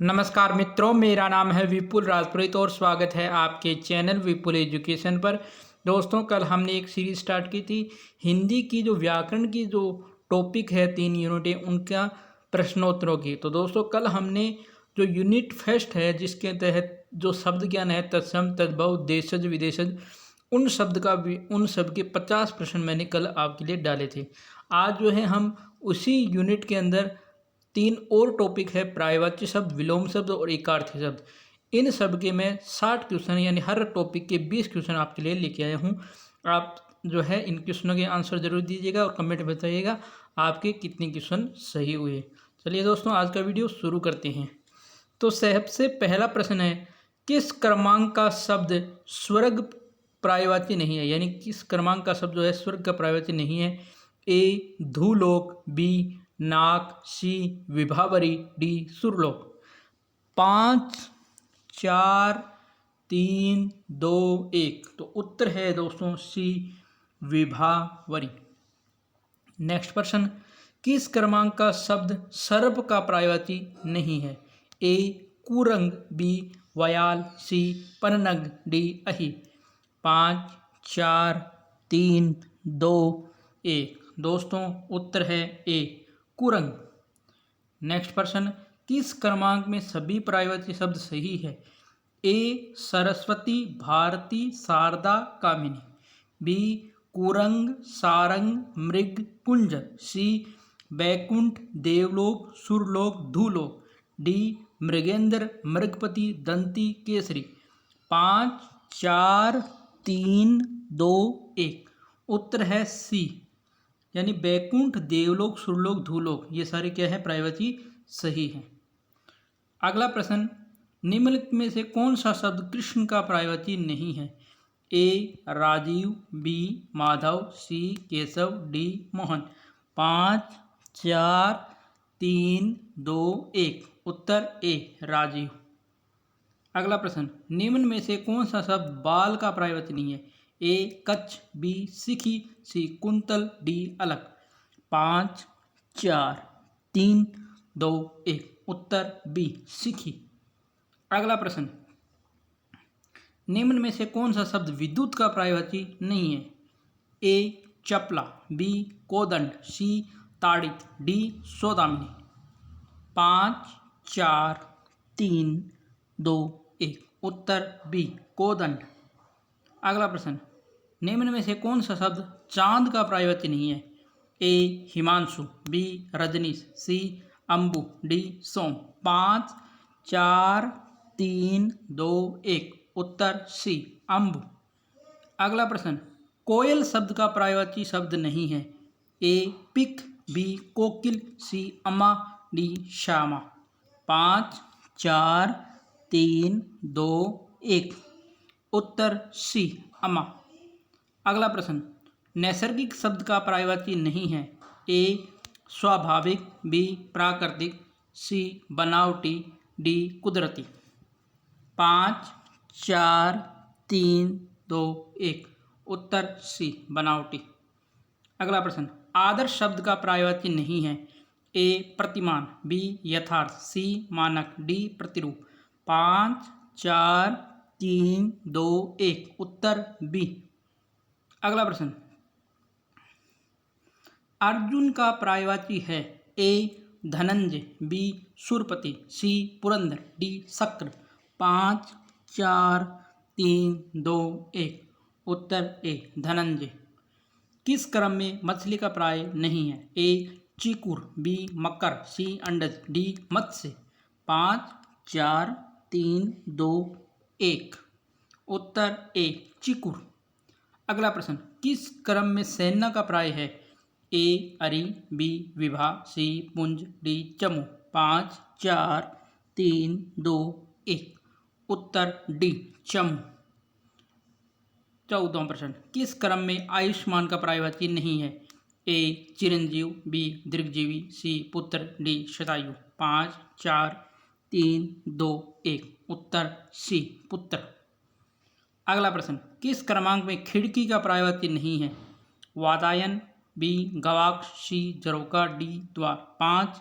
नमस्कार मित्रों, मेरा नाम है विपुल राजपुरोहित और स्वागत है आपके चैनल विपुल एजुकेशन पर। दोस्तों, कल हमने एक सीरीज स्टार्ट की थी हिंदी की, जो व्याकरण की जो टॉपिक है 3 यूनिटें उनका प्रश्नोत्तरों की। तो दोस्तों, कल हमने जो यूनिट फर्स्ट है जिसके तहत जो शब्द ज्ञान है तत्सम तद्भव देशज विदेशज, उन शब्द के 50 प्रश्न मैंने कल आपके लिए डाले थे। आज जो है हम उसी यूनिट के अंदर 3 और टॉपिक है, पर्यायवाची शब्द, विलोम शब्द और एकार्थी शब्द। इन सब के मैं 60 क्वेश्चन यानी हर टॉपिक के 20 क्वेश्चन आपके लिए लेके आया हूँ। आप जो है इन क्वेश्चनों के आंसर जरूर दीजिएगा और कमेंट में बताइएगा आपके कितने क्वेश्चन सही हुए। चलिए दोस्तों, आज का वीडियो शुरू करते हैं। तो सबसे पहला प्रश्न है, किस क्रमांक का शब्द स्वर्ग पर्यायवाची नहीं है, यानी किस क्रमांक का शब्द जो है स्वर्ग का पर्यायवाची नहीं है। ए धूलोक, बी नाक, सी विभावरी, डी सुरलोक। 5 4 3 2 1। तो उत्तर है दोस्तों सी विभावरी। नेक्स्ट प्रश्न, किस क्रमांक का शब्द सर्प का पर्यायवाची नहीं है। ए कुरंग, बी वयाल, सी पननग, डी अहि। 5 4 3 2 1। दोस्तों उत्तर है ए कुरंग। नेक्स्ट प्रश्न, किस क्रमांक में सभी पर्यायवाची शब्द सही है। ए सरस्वती, भारती, शारदा, कामिनी। बी कुरंग, सारंग, मृग, कुंज। सी बैकुंठ, देवलोक, सुरलोक, धूलोक। डी मृगेंद्र, मृगपति, दंती, केसरी। 5 4 3 2 1। उत्तर है सी, यानी बैकुंठ, देवलोक, सुरलोक, धूलोक, ये सारे क्या है पर्यायवाची सही है। अगला प्रश्न, निम्नलिखित में से कौन सा शब्द कृष्ण का पर्यायवाची नहीं है। ए राजीव, बी माधव, सी केशव, डी मोहन। 5 4 3 2 1। उत्तर ए राजीव। अगला प्रश्न, निम्न में से कौन सा शब्द बाल का पर्यायवाची नहीं है। ए कच्छ, बी सिखी, सी कुंतल, डी अलग। 5 4 3 2 1। उत्तर बी सिखी। अगला प्रश्न, निम्न में से कौन सा शब्द विद्युत का पर्यायवाची नहीं है। ए चपला, बी कोदंड, सी ताड़ित, डी सौदामिनी। 5 4 3 2 1। उत्तर बी कोदंड। अगला प्रश्न, निम्न में से कौन सा शब्द चांद का पर्यायवाची नहीं है। ए हिमांशु, बी रजनीश, सी अंबु, डी सोम। 5 4 3 2 1। उत्तर सी अंबु। अगला प्रश्न, कोयल शब्द का पर्यायवाची शब्द नहीं है। ए पिक, बी कोकिल, सी अम्मा, डी श्यामा। 5 4 3 2 1। उत्तर सी अम्मा। अगला प्रश्न, नैसर्गिक शब्द का पर्यायवाची नहीं है। ए स्वाभाविक, बी प्राकृतिक, सी बनावटी, डी कुदरती। 5 4 3 2 1। उत्तर सी बनावटी। अगला प्रश्न, आदर्श शब्द का पर्यायवाची नहीं है। ए प्रतिमान, बी यथार्थ, सी मानक, डी प्रतिरूप। 5 4 3 2 1। उत्तर बी। अगला प्रश्न, अर्जुन का पर्यायवाची है। ए धनंजय, बी सुरपति, सी पुरंदर, डी शक्र। 5 4 3 2 1। उत्तर ए धनंजय। किस क्रम में मछली का पर्याय नहीं है। ए चिकुर, बी मकर, सी अंडज, डी मत्स्य। 5 4 3 2 1। उत्तर ए चिकुर। अगला प्रश्न, किस क्रम में सेना का पर्याय है। ए अरि, बी विभा, सी पुंज, डी चमू। 5 4 3 2 1। उत्तर डी चमू। 14वां प्रश्न, किस क्रम में आयुष्मान का पर्यायवाची नहीं है। ए चिरंजीव, बी दीर्घजीवी, सी पुत्र, डी शतायु। 5 4 3 2 1। उत्तर सी पुत्र। अगला प्रश्न, किस क्रमांक में खिड़की का पर्यायवाची नहीं है। वातायन, बी गवाक्ष, सी झरोका, डी द्वार। 5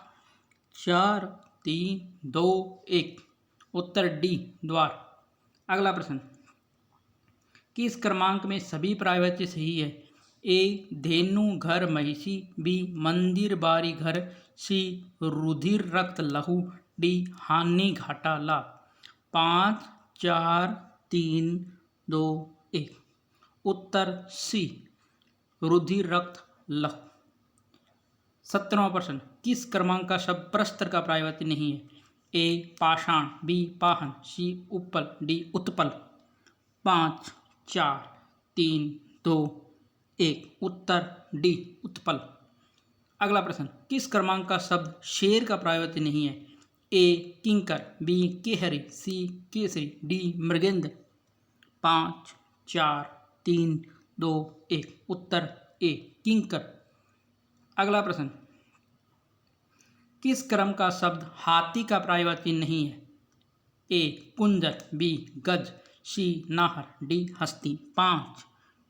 4 3 2 1 उत्तर डी द्वार। अगला प्रश्न, किस क्रमांक में सभी प्रायवाची सही है? ए धेनु घर महिषी, बी मंदिर बारी घर, सी रुधिर रक्त लहू, डी हानि घाटा लाभ। 5 4 3 2 1 उत्तर सी रुधिर रक्त लहू। 17वां प्रश्न, किस क्रमांक का शब्द प्रस्तर का प्रायवाची नहीं है? ए पाषाण, बी पाहन, सी उपल, डी उत्पल। 5 4 3 2 1 उत्तर डी उत्पल। अगला प्रश्न, किस क्रमांक का शब्द शेर का प्रायवाची नहीं है? ए किंकर, बी केहरी, सी केसरी, डी मृगेंद्र। 5 4 3 2 1 उत्तर ए किंकर। अगला प्रश्न, किस क्रम का शब्द हाथी का प्रायवाची नहीं है? ए कुंजर, बी गज, सी नाहर, डी हस्ती। 5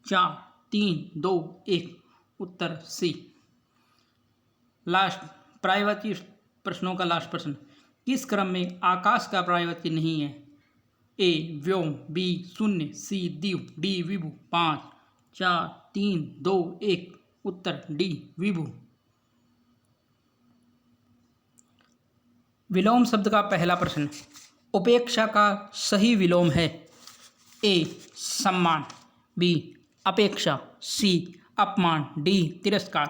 4 3 2 1 उत्तर सी। लास्ट प्रायवाची प्रश्नों का लास्ट प्रश्न, किस क्रम में आकाश का प्रायवाची नहीं है? ए व्योम, बी शून्य, सी दिव, डी विभु। 5 4 3 2 1 उत्तर डी विभु। विलोम शब्द का पहला प्रश्न, उपेक्षा का सही विलोम है? ए सम्मान, बी अपेक्षा, सी अपमान, डी तिरस्कार।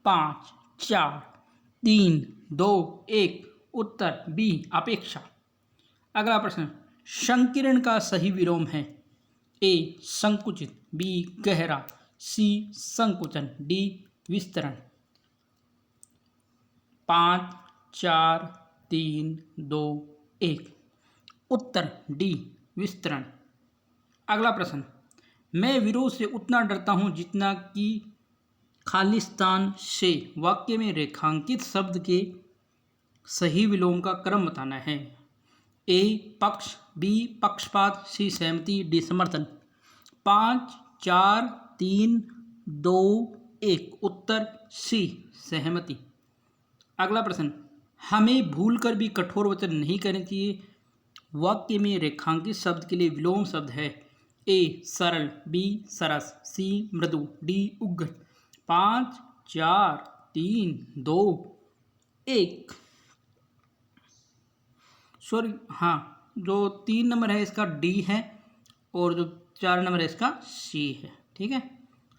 5 4 3 2 1 उत्तर बी अपेक्षा। अगला प्रश्न, संकीर्ण का सही विलोम है? ए संकुचित, बी गहरा, सी संकुचन, डी विस्तरण। 5 4 3 2 1 उत्तर डी विस्तरण। अगला प्रश्न, मैं विरोध से उतना डरता हूँ जितना कि खालिस्तान से वाक्य में रेखांकित शब्द के सही विलोम का क्रम बताना है। ए पक्ष, बी पक्षपात, सी सहमति, डी समर्थन। 5 4 3 2 1 उत्तर सी सहमति। अगला प्रश्न, हमें भूलकर भी कठोर वचन नहीं करने चाहिए। वाक्य में रेखांकित शब्द के लिए विलोम शब्द है। ए सरल, बी सरस, सी मृदु, डी उग्र। 5 4 3 2 1 सॉरी हाँ, जो 3 नंबर है इसका डी है और जो 4 नंबर है इसका सी है। ठीक है।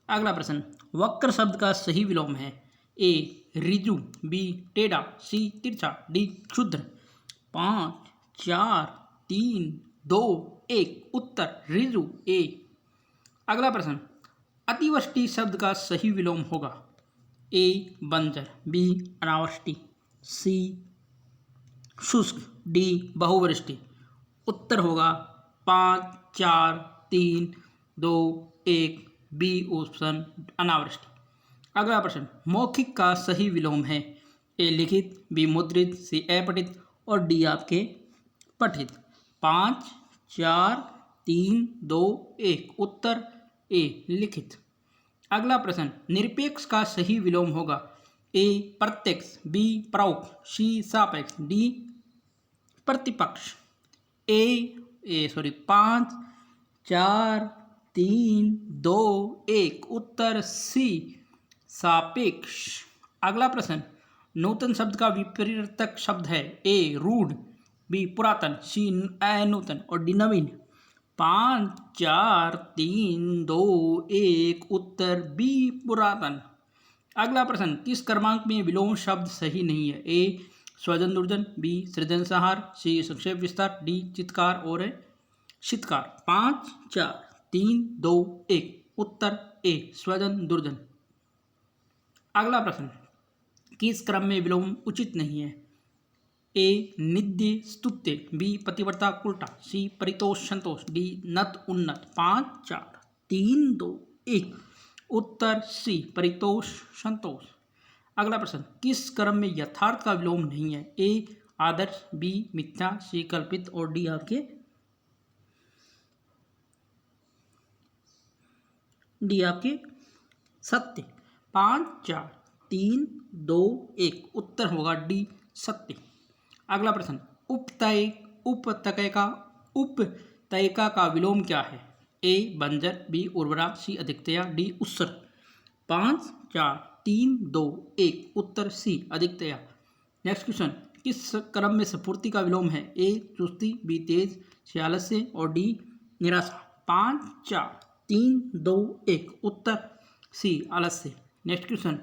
अगला प्रश्न, वक्र शब्द का सही विलोम है? ए रिजु, बी टेढ़ा, सी तिरछा, डी क्षुद्र। 5 4 3 2 1 उत्तर रिजु ए। अगला प्रश्न, अतिवृष्टि शब्द का सही विलोम होगा? ए बंजर, बी अनावृष्टि, सी शुष्क, डी बहुवृष्टि। उत्तर होगा 5 4 3 2 1 बी ऑप्शन अनावृष्टि। अगला प्रश्न, मौखिक का सही विलोम है? ए लिखित, बी मुद्रित, सी अपठित और डी आपके पठित। 5 4 3 2 1 उत्तर ए लिखित। अगला प्रश्न, निरपेक्ष का सही विलोम होगा? ए प्रत्यक्ष, बी परोक्ष, सी सापेक्ष, डी प्रतिपक्ष। 5 4 3 2 1 उत्तर सी सापेक्ष। अगला प्रश्न, नूतन शब्द का विपरीतक शब्द है? ए रूढ़, बी पुरातन, सी अनूतन और डी नवीन। 5 4 3 2 1 उत्तर बी पुरातन। अगला प्रश्न, किस क्रमांक में विलोम शब्द सही नहीं है? ए स्वजन दुर्जन, बी सृजनसंहार, सी संक्षेप विस्तार, डी चित्कार और शित्कार। 5 4 3 2 1 उत्तर ए स्वजन दुर्जन। अगला प्रश्न, किस क्रम में विलोम उचित नहीं है? ए निद्य स्तुत्य, बी पतिव्रता उल्टा, सी परितोष संतोष, डी नत उन्नत। 5 4 3 2 1 उत्तर सी परितोष संतोष। अगला प्रश्न, किस क्रम में यथार्थ का विलोम नहीं है? ए आदर्श, बी मिथ्या, सी कल्पित और डी आपके सत्य। 5 4 3 2 1 उत्तर होगा डी सत्य। अगला प्रश्न, उपतयिका का विलोम क्या है? ए बंजर, बी उर्वरा, सी अधिकतया, डी उत्सर। 5 4 3 2 1 उत्तर सी अधिकतया। नेक्स्ट क्वेश्चन, किस क्रम में स्फूर्ति का विलोम है? ए चुस्ती, बी तेज, सी आलस्य और डी निराशा। 5 4 3 2 1 उत्तर सी आलस्य। नेक्स्ट क्वेश्चन,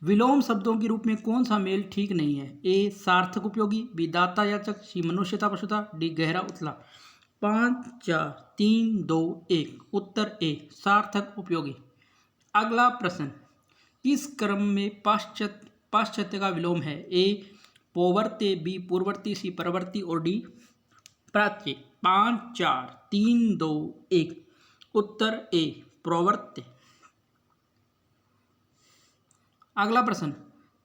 विलोम शब्दों के रूप में कौन सा मेल ठीक नहीं है? ए सार्थक उपयोगी, बी दाता याचक, सी मनुष्यता पशुता, डी गहरा उथला। 5 4 3 2 1 उत्तर ए सार्थक उपयोगी। अगला प्रश्न, किस क्रम में पाश्चात्य का विलोम है? ए पौवर्त्य, बी पूर्ववर्ती, सी परवर्ती और डी प्राच्य। 5 4 3 2 1 उत्तर ए प्रवर्त्य। अगला प्रश्न,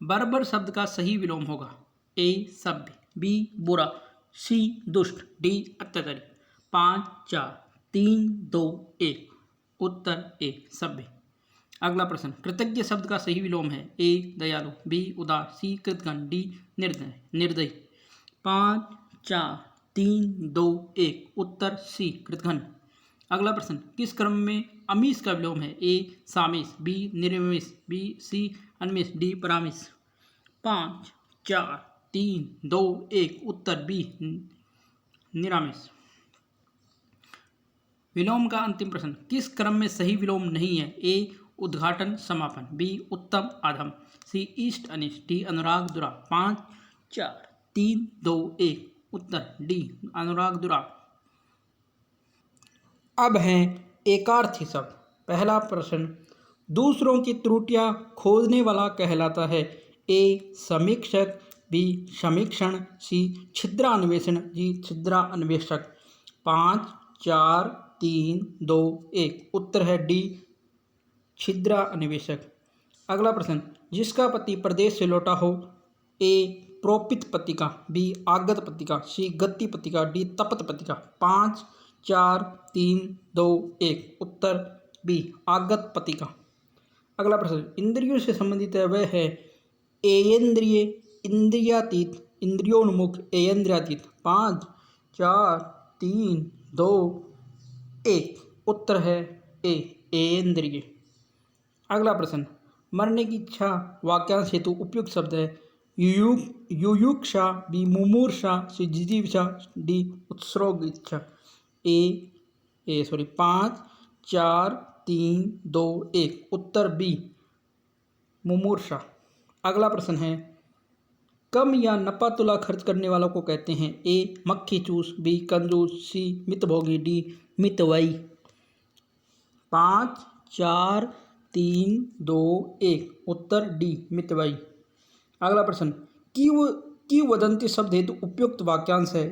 बर्बर शब्द का सही विलोम होगा? ए सभ्य, बी बुरा, सी दुष्ट, डी अत्याचारी। 5 4 3 2 1 उत्तर ए सभ्य। अगला प्रश्न, कृतज्ञ शब्द का सही विलोम है? ए दयालु, बी उदार, सी कृतघ्न, डी निर्दयी। 5 4 3 2 1 उत्तर सी कृतघ्न। अगला प्रश्न, किस क्रम में अमीश का विलोम है? ए सामिश, बी निरमिश, बी सी अनमिश, डी परामिश। 5 4 3 2 1 उत्तर बी निरामिश। विलोम का अंतिम प्रश्न, किस क्रम में सही विलोम नहीं है? ए उद्घाटन समापन, बी उत्तम आधम, सी ईस्ट अनिष्ट, डी अनुराग दुरा। 5 4 3 2 1 उत्तर डी अनुराग दुरा। अब हैं एकार्थी शब्द। पहला प्रश्न, दूसरों की त्रुटियां खोजने वाला कहलाता है? ए समीक्षक, बी समीक्षण, सी छिद्रान्वेषण, जी छिद्रान्वेषक। 5 4 3 2 1 उत्तर है डी छिद्रान्वेषक। अगला प्रश्न, जिसका पति प्रदेश से लौटा हो? ए प्रोपित पत्रिका, बी आगत पत्रिका, सी गति पत्रिका, डी तपत पत्रिका। 5 4 3 2 1 उत्तर बी आगत पत्रिका। अगला प्रश्न, इंद्रियों से संबंधित है वह है? एयेंद्रिय, इंद्रियातीत, इंद्रियोन्मुख, एयेंद्रियातीत। 5 4 3 2 1 उत्तर है ए एयेंद्रिय। अगला प्रश्न, मरने की इच्छा वाक्यांश हेतु उपयुक्त शब्द है? युयुक्षा, बी मुमूर्षा, सी जिजीविषा, डी उत्सर्ग इच्छा। 5 4 3 2 1 उत्तर बी मुमूर्षा। अगला प्रश्न है, कम या नपा तुला खर्च करने वालों को कहते हैं? ए मक्खी चूस, बी कंजूस, सी मितभोगी, डी मितव्ययी। 5 4 3 2 1 उत्तर डी मितव्ययी। अगला प्रश्न, किंवदंती शब्द हेतु उपयुक्त वाक्यांश है?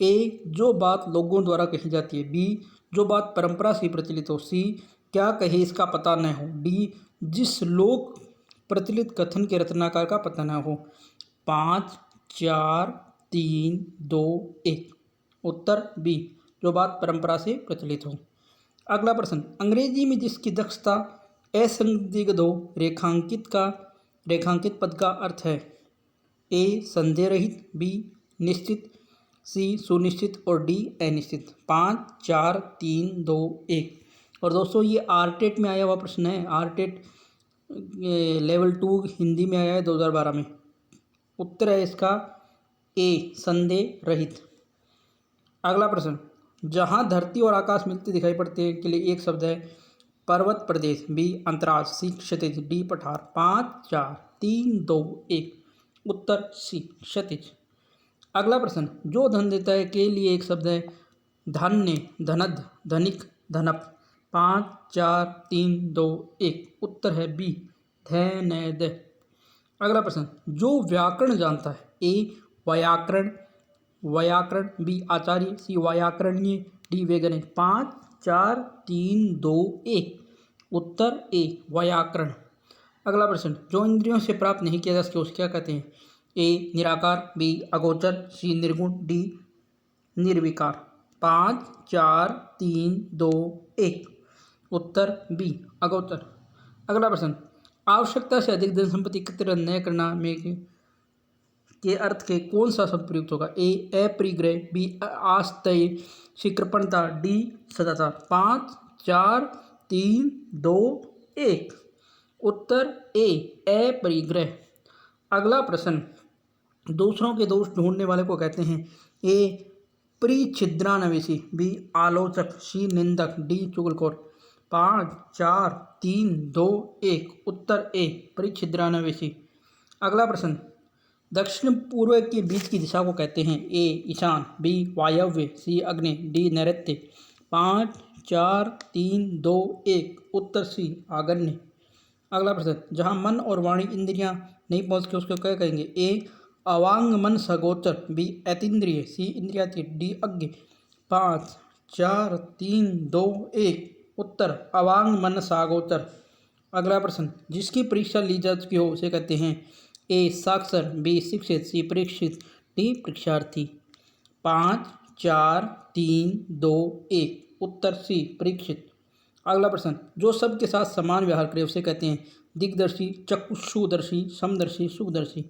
ए जो बात लोगों द्वारा कही जाती है, बी जो बात परंपरा से प्रचलित हो, सी क्या कहे इसका पता न हो, डी जिस लोक प्रचलित कथन के रचनाकार का पता न हो। 5 4 3 2 1 उत्तर बी जो बात परंपरा से प्रचलित हो। अगला प्रश्न, अंग्रेजी में जिसकी दक्षता असंदिग्ध हो, रेखांकित पद का अर्थ है? ए संदेह रहित, बी निश्चित, सी सुनिश्चित और डी अनिश्चित। 5 4 3 2 1 और दोस्तों ये आरटेट में आया हुआ प्रश्न है। आरटेट लेवल 2 हिंदी में आया है 2012 में। उत्तर है इसका ए संदेह रहित। अगला प्रश्न, जहाँ धरती और आकाश मिलते दिखाई पड़ते हैं के लिए एक शब्द है? पर्वत प्रदेश, बी अंतराज, सी क्षितिज, डी पठार। 5 4 3 2 1 उत्तर सी क्षितिज। अगला प्रश्न, जो धन देता है के लिए एक शब्द है? धन्य, धनद, धनिक, धनप। 5 4 3 2 1 उत्तर है बी धनद। अगला प्रश्न, जो व्याकरण जानता है? ए व्याकरण, बी आचार्य, सी व्याकरणीय, डी वेगन। 5 4 3 2 1 उत्तर ए व्याकरण। अगला प्रश्न, जो इंद्रियों से प्राप्त नहीं किया जा सके उसे क्या कहते हैं? ए निराकार, बी अगोचर, सी निर्गुण, डी निर्विकार। 5 4 3 2 1 उत्तर बी अगोचर। अगला प्रश्न, आवश्यकता से अधिक धन संपत्ति एकत्र न करना में के अर्थ के कौन सा शब्द प्रयुक्त होगा? ए अपरिग्रह, बी आस्तेय, सी कृपणता, डी सदाचार। 5 4 3 2 1। उत्तर ए अपरिग्रह। अगला प्रश्न, दूसरों के दोष ढूंढने वाले को कहते हैं? ए परिच्छिद्रान्वेषी, बी आलोचक, सी निंदक, डी चुगलखोर। 5 4 3 2 1। उत्तर ए परिच्छिद्रान्वेषी। अगला प्रश्न, दक्षिण पूर्व के बीच की दिशा को कहते हैं? ए ईशान, बी वायव्य, सी आग्नेय, डी नैऋत्य। 5 4 3 2 1। उत्तर सी आग्नेय। अगला प्रश्न, जहाँ मन और वाणी इंद्रियां नहीं पहुँचती उसको क्या कहेंगे? ए अवांग मन सगोचर, बी अतीन्द्रिय, सी इंद्रियातीत, डी अज्ञ। 5 4 3 2 1। उत्तर अवांग मन सागोचर। अगला प्रश्न, जिसकी परीक्षा ली जा चुकी हो उसे कहते हैं? ए साक्षर, बी शिक्षित, सी परीक्षित, डी परीक्षार्थी। 5 4 3 2 1। उत्तर सी परीक्षित। अगला प्रश्न, जो सबके साथ समान व्यवहार करे उसे कहते हैं? दिग्दर्शी, चक्षुदर्शी, समदर्शी, सुखदर्शी।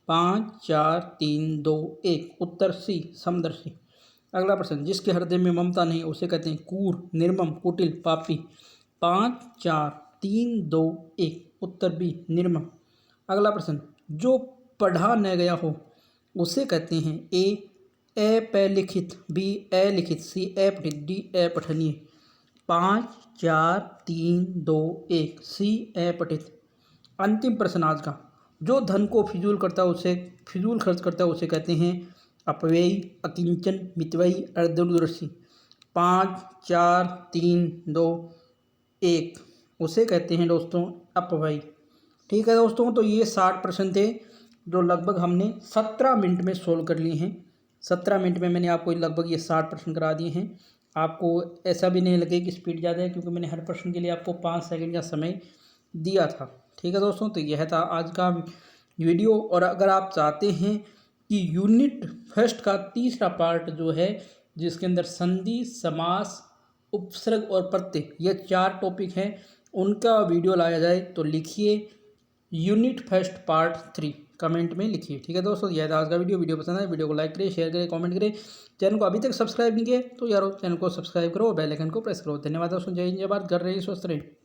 5 4 3 2 1। उत्तर सी समदर्शी। अगला प्रश्न, जिसके हृदय में ममता नहीं उसे कहते हैं? क्रूर, निर्मम, कुटिल, पापी। 5 4 3 2 1। उत्तर बी निर्मम। अगला प्रश्न, जो पढ़ा न गया हो उसे कहते हैं? ए अपलिखित, बी अलिखित, सी अपठित, डी अपठनीय। 5 4 3 2 1। सी अपठित। अंतिम प्रश्न आज का, जो धन को फिजूल खर्च करता है उसे कहते हैं? अपव्ययी, अकिंचन, मितव्ययी, अर्धदूरदर्शी। 5 4 3 2 1। उसे कहते हैं दोस्तों अपव्ययी। ठीक है दोस्तों, तो ये 60 प्रश्न थे जो लगभग हमने 17 मिनट में सोल्व कर लिए हैं। 17 मिनट में मैंने आपको लगभग ये 60 प्रश्न करा दिए हैं। आपको ऐसा भी नहीं लगे कि स्पीड ज़्यादा है, क्योंकि मैंने हर प्रश्न के लिए आपको 5 सेकंड का समय दिया था। ठीक है दोस्तों, तो यह था आज का वीडियो। और अगर आप चाहते हैं कि यूनिट फर्स्ट का तीसरा पार्ट जो है, जिसके अंदर संधि, समास, उपसर्ग और प्रत्यय, ये 4 टॉपिक हैं, उनका वीडियो लाया जाए तो लिखिए यूनिट फर्स्ट पार्ट 3 कमेंट में लिखिए। ठीक है दोस्तों, यह था आज का वीडियो पसंद है वीडियो को लाइक करें, शेयर करें, कमेंट करें। चैनल को अभी तक सब्सक्राइब नहीं किया तो यारो चैनल को सब्सक्राइब करो और बेल आइकन को प्रेस करो। धन्यवाद दोस्तों, जय हिंद, जय भारत, घर रहिए, स्वस्थ रहिए।